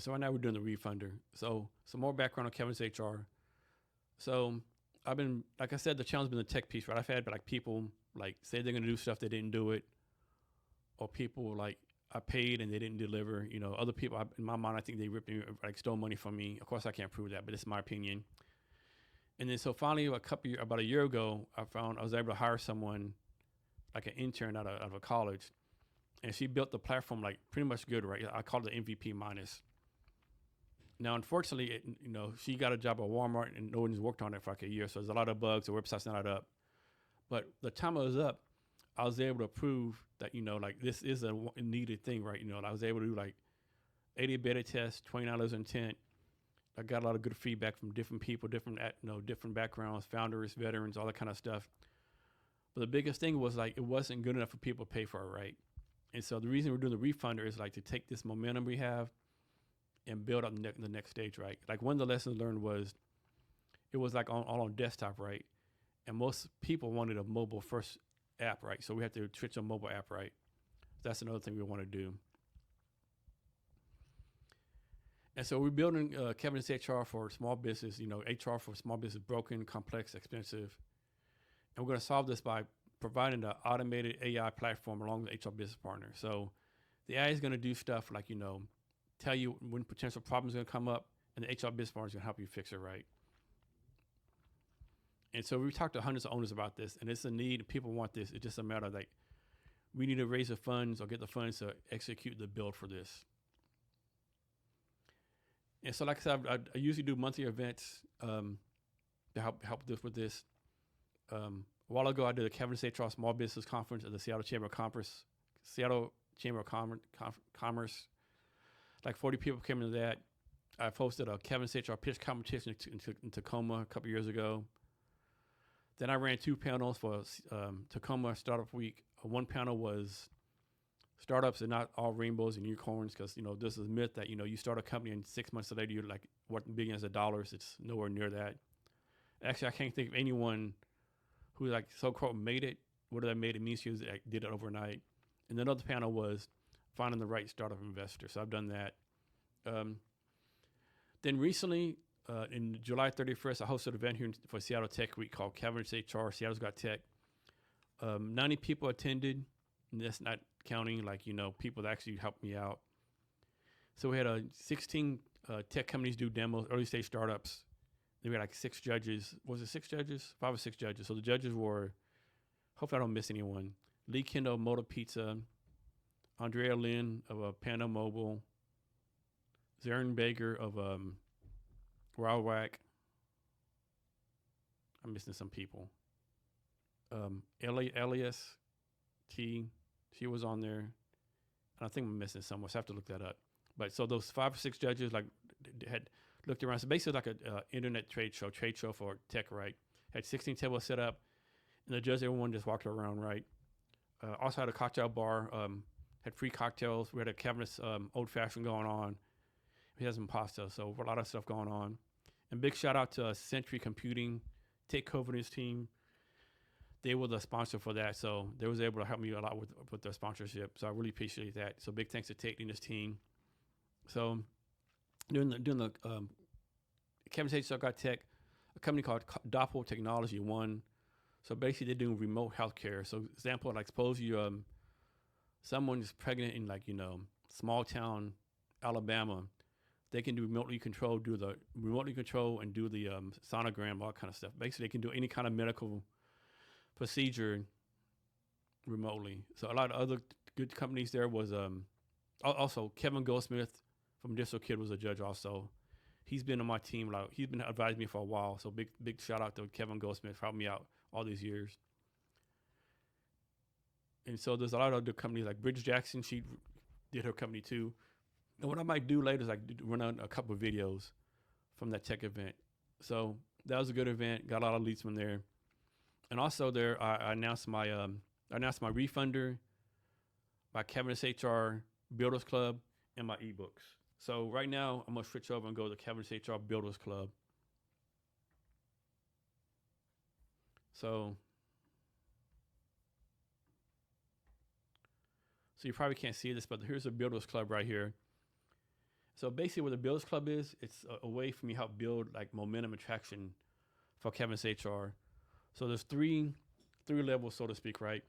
So right now we're doing the Wefunder. So some more background on Cavness HR. So I've been, like I said, the challenge has been the tech piece, right? I've had like people like say they're going to do stuff, they didn't do it, or people like I paid and they didn't deliver. You know, other people in my mind, I think they ripped me, like stole money from me. Of course, I can't prove that, but it's my opinion. And then so finally, about a year ago, I was able to hire someone, like an intern out of a college, and she built the platform like pretty much good, right? I call it the MVP minus. Now, unfortunately, she got a job at Walmart and no one's worked on it for like a year. So there's a lot of bugs. The website's not up. But the time it was up, I was able to prove that, like this is a needed thing, right? I was able to do like 80 beta tests, $20 intent. I got a lot of good feedback from different people, different backgrounds, founders, veterans, all that kind of stuff. But the biggest thing was like, it wasn't good enough for people to pay for it, right? And so the reason we're doing the Wefunder is like to take this momentum we have and build up the next stage, right? Like one of the lessons learned was it was like all on desktop, right? And most people wanted a mobile first app, right? So we have to switch to a mobile app, right? That's another thing we want to do. And so we're building Cavness HR for small business. HR for small business, broken, complex, expensive. And we're going to solve this by providing an automated AI platform along with HR business partner. So the AI is going to do stuff like, tell you when potential problems are going to come up, and the HR business partner is going to help you fix it, right? And so we talked to hundreds of owners about this, and it's a need. People want this. It's just a matter of like, we need to raise the funds or get the funds to execute the build for this. And so, like I said, I usually do monthly events to help with this. A while ago, I did a Cavness HR Small Business Conference at the Seattle Chamber of Commerce. Like 40 people came into that. I hosted a Cavness HR pitch competition in Tacoma a couple years ago. Then I ran 2 panels for Tacoma Startup Week. One panel was startups are not all rainbows and unicorns, because this is a myth that you start a company and 6 months later you're like worth billions of dollars. It's nowhere near that. Actually, I can't think of anyone who like so-called made it. What I made it means you did it overnight. And another panel was finding the right startup investor. So I've done that. Then recently, in July 31st, I hosted an event here for Seattle Tech Week called Cavness HR, Seattle's Got Tech. 90 people attended, and that's not counting like, people that actually helped me out. So we had 16 tech companies do demos, early stage startups. Then we had like 6 judges. Was it 6 judges? 5 or 6 judges. So the judges were, hopefully I don't miss anyone, Lee Kendall of Moto Pizza, Andrea Lynn of Panda Mobile, Zarin Baker of Wild Whack. I'm missing some people. Elias T, she was on there. And I think I'm missing someone, so I have to look that up. But so those 5 or 6 judges like had looked around. So basically like a internet trade show for tech, right? Had 16 tables set up, and the judges, everyone just walked around, right? Also had a cocktail bar, had free cocktails. We had a Cavness old fashioned going on. We had some pasta, so a lot of stuff going on. And big shout out to Century Computing, Take Cavness team. They were the sponsor for that, so they was able to help me a lot with their sponsorship. So I really appreciate that. So big thanks to Tate and his team. So doing the Cavness HR Got Tech, a company called Doppel Technology won. So basically they're doing remote healthcare. So example, like suppose you someone is pregnant in like small town Alabama, they can do remotely control and do the sonogram, all that kind of stuff. Basically, they can do any kind of medical procedure remotely. So a lot of other good companies there was also Kevin Goldsmith from DistroKid was a judge also. He's been on my team, like he's been advising me for a while. So big shout out to Kevin Goldsmith for helping me out all these years. And so there's a lot of other companies like Bridget Jackson, she did her company too. And what I might do later is like run out a couple of videos from that tech event. So that was a good event. Got a lot of leads from there. And also there, I announced my Wefunder, my Cavness HR Builders Club, and my ebooks. So right now I'm gonna switch over and go to Cavness HR Builders Club. So you probably can't see this, but here's a Builders Club right here. So basically, what the Builders Club is, it's a way for me to help build like momentum and traction for Cavness HR. So there's three levels, so to speak, right?